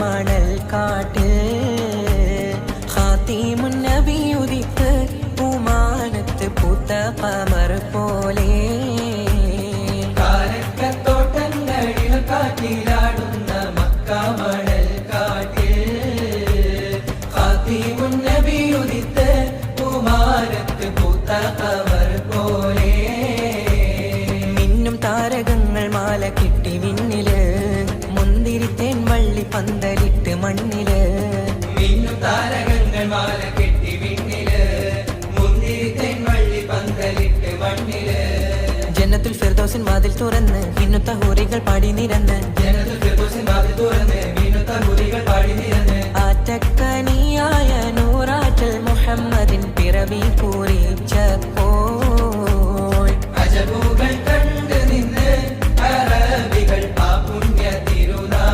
മണൽ കാട്ടിൽ ഖാതിമുൻ നബി ഉദിത്ത് പൂമാനത്ത് പൂത്ത ഖമർ പോലെ കാരക്കത്തോട്ടങ്ങളിൽ കാറ്റിലാടുന്ന മക്ക മണൽ കാട്ടിൽ ഖാതിമുൻ നബി ഉദിത്ത് പൂമാനത്ത് പൂത്ത ഖമർ പോലെ മിന്നും താരകങ്ങൾ മാല കിട്ടി വിണ്ണില് മുന്തിരിത്തേൻ വള്ളി പന്തലിട്ട് മണ്ണില് മിന്നും താരകങ്ങൾ മാല കെട്ടി വിണ്ണില് മുന്തിരിത്തേൻ വള്ളി പന്തലിട്ട് മണ്ണില് ജന്നത്തുൽ ഫിർദൗസിൻ വാതിൽ തുറന്ന് ഇന്നുത്ത ഹൂറികൾ പാടി നിരന്ന് ജന്നത്തുൽ ഫിർദൗസിൻ